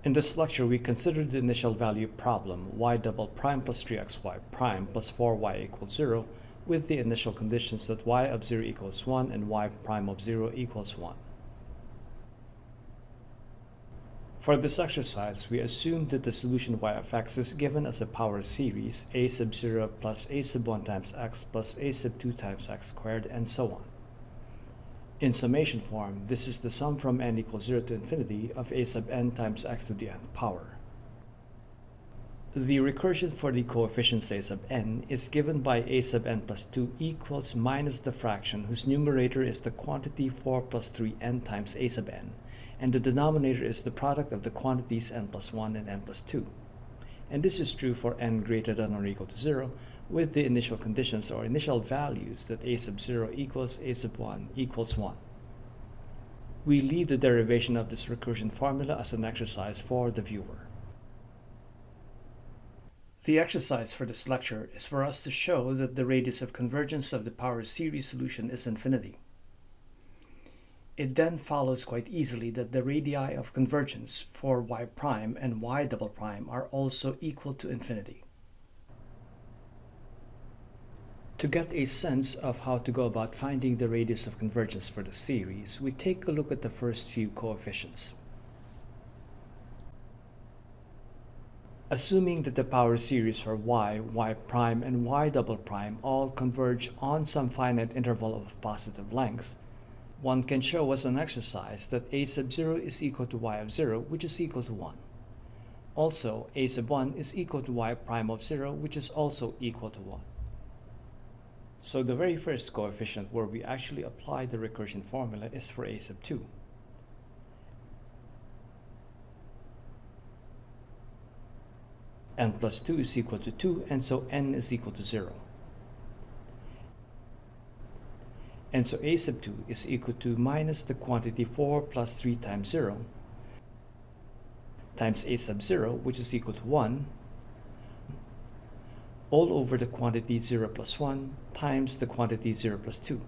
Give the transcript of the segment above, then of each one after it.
In this lecture, we considered the initial value problem y double prime plus 3xy prime plus 4y equals 0 with the initial conditions that y of 0 equals 1 and y prime of 0 equals 1. For this exercise, we assume that the solution y of x is given as a power series a sub 0 plus a sub 1 times x plus a sub 2 times x squared and so on. In summation form, this is the sum from n equals 0 to infinity of a sub n times x to the nth power. The recursion for the coefficients a sub n is given by a sub n plus 2 equals minus the fraction whose numerator is the quantity 4 plus 3n times a sub n, and the denominator is the product of the quantities n plus 1 and n plus 2. And this is true for n greater than or equal to 0, with the initial conditions or initial values that a sub 0 equals a sub 1 equals 1. We leave the derivation of this recursion formula as an exercise for the viewer. The exercise for this lecture is for us to show that the radius of convergence of the power series solution is infinity. It then follows quite easily that the radii of convergence for y prime and y double prime are also equal to infinity. To get a sense of how to go about finding the radius of convergence for the series, we take a look at the first few coefficients. Assuming that the power series for y, y prime, and y double prime all converge on some finite interval of positive length, one can show as an exercise that a sub 0 is equal to y of 0, which is equal to 1. Also, a sub 1 is equal to y prime of 0, which is also equal to 1. So the very first coefficient where we actually apply the recursion formula is for a sub 2. N plus 2 is equal to 2, and so n is equal to 0. And so a sub 2 is equal to minus the quantity 4 plus 3 times 0 times a sub 0, which is equal to 1, all over the quantity 0 plus 1 times the quantity 0 plus 2.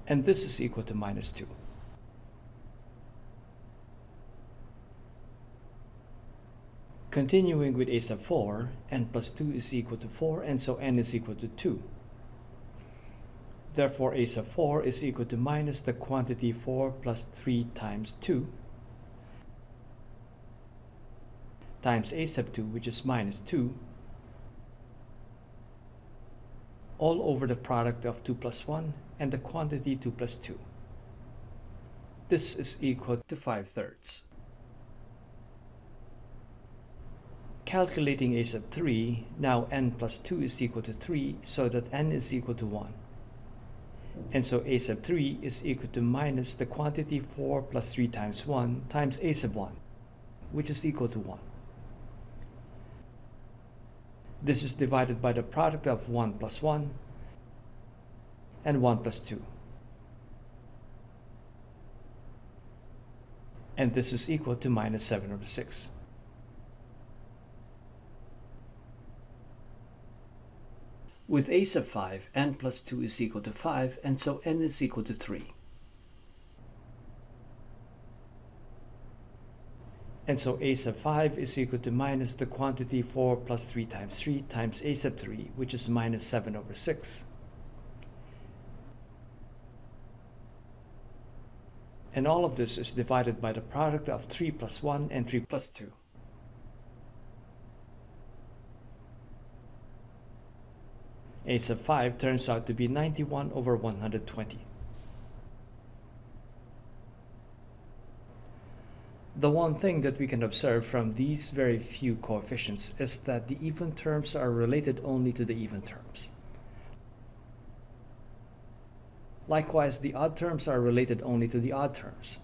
And this is equal to minus 2. Continuing with a sub 4, n plus 2 is equal to 4, and so n is equal to 2. Therefore, a sub 4 is equal to minus the quantity 4 plus 3 times 2 times a sub 2, which is minus 2, all over the product of 2 plus 1 and the quantity 2 plus 2. This is equal to 5/3. Calculating a sub 3, now n plus 2 is equal to 3, so that n is equal to 1. And so a sub 3 is equal to minus the quantity 4 plus 3 times 1 times a sub 1, which is equal to 1. This is divided by the product of 1 plus 1 and 1 plus 2. And this is equal to minus 7/6. With a sub 5, n plus 2 is equal to 5, and so n is equal to 3. And so a sub 5 is equal to minus the quantity 4 plus 3 times a sub 3, which is minus 7/6. And all of this is divided by the product of 3 plus 1 and 3 plus 2. A sub 5 turns out to be 91/120. The one thing that we can observe from these very few coefficients is that the even terms are related only to the even terms. Likewise, the odd terms are related only to the odd terms.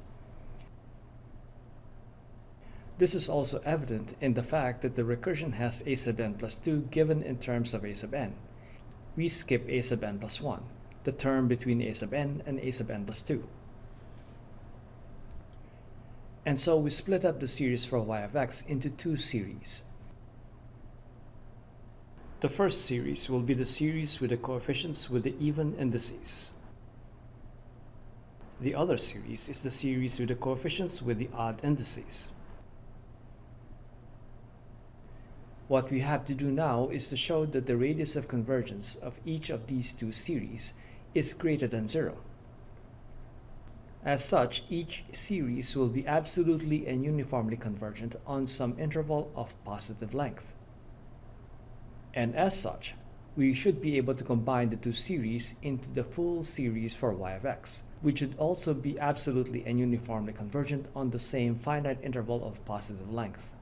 This is also evident in the fact that the recursion has a sub n plus 2 given in terms of a sub n. We skip a sub n plus 1, the term between a sub n and a sub n plus 2. And so we split up the series for y of x into two series. The first series will be the series with the coefficients with the even indices. The other series is the series with the coefficients with the odd indices. What we have to do now is to show that the radius of convergence of each of these two series is greater than 0. As such, each series will be absolutely and uniformly convergent on some interval of positive length. And as such, we should be able to combine the two series into the full series for y of x, which should also be absolutely and uniformly convergent on the same finite interval of positive length.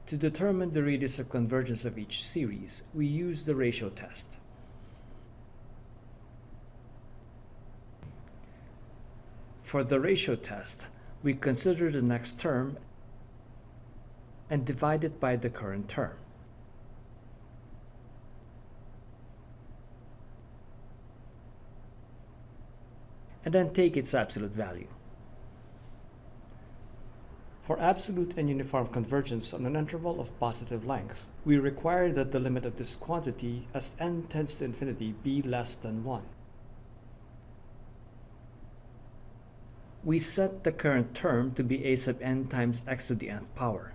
To determine the radius of convergence of each series, we use the ratio test. For the ratio test, we consider the next term and divide it by the current term. And then take its absolute value. For absolute and uniform convergence on an interval of positive length, we require that the limit of this quantity as n tends to infinity be less than 1. We set the current term to be a sub n times x to the nth power.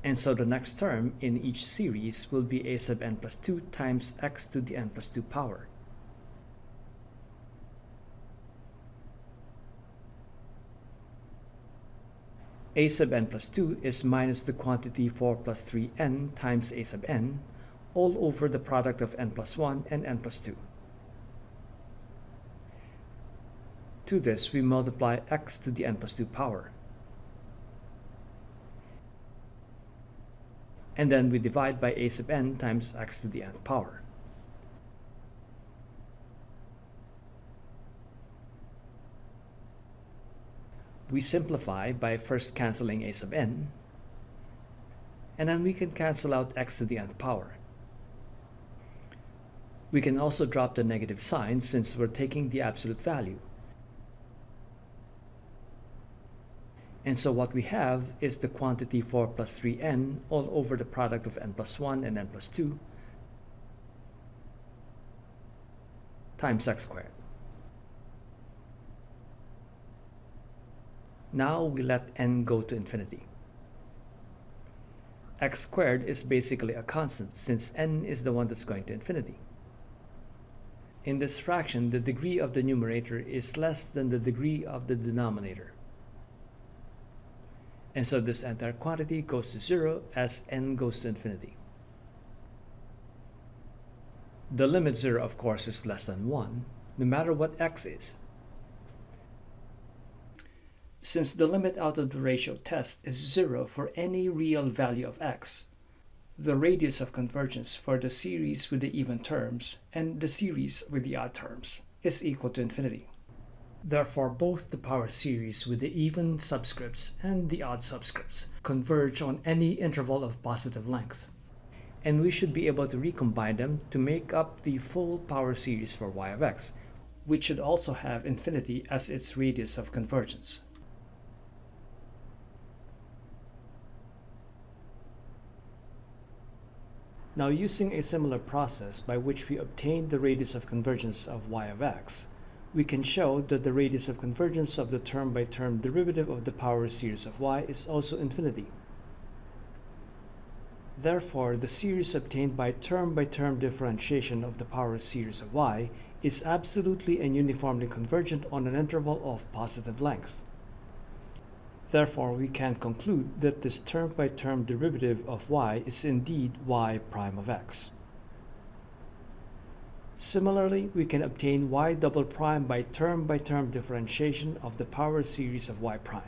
And so the next term in each series will be a sub n plus 2 times x to the n plus 2 power. A sub n plus 2 is minus the quantity 4 plus 3n times a sub n, all over the product of n plus 1 and n plus 2. To this we multiply x to the n plus 2 power. And then we divide by a sub n times x to the nth power. We simplify by first cancelling a sub n, and then we can cancel out x to the nth power. We can also drop the negative sign since we're taking the absolute value. And so what we have is the quantity 4 plus 3n all over the product of n plus 1 and n plus 2 times x squared. Now we let n go to infinity. X squared is basically a constant since n is the one that's going to infinity. In this fraction, the degree of the numerator is less than the degree of the denominator. And so this entire quantity goes to 0 as n goes to infinity. The limit 0, of course, is less than 1, no matter what x is. Since the limit out of the ratio test is 0 for any real value of x, the radius of convergence for the series with the even terms and the series with the odd terms is equal to infinity. Therefore, both the power series with the even subscripts and the odd subscripts converge on any interval of positive length. And we should be able to recombine them to make up the full power series for y of x, which should also have infinity as its radius of convergence. Now, using a similar process by which we obtained the radius of convergence of y of x, we can show that the radius of convergence of the term-by-term derivative of the power series of y is also infinity. Therefore, the series obtained by term-by-term differentiation of the power series of y is absolutely and uniformly convergent on an interval of positive length. Therefore, we can conclude that this term-by-term derivative of y is indeed y prime of x. Similarly, we can obtain y double prime by term-by-term differentiation of the power series of y prime.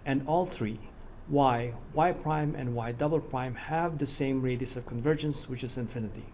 And all three, y, y prime, and y double prime have the same radius of convergence, which is infinity.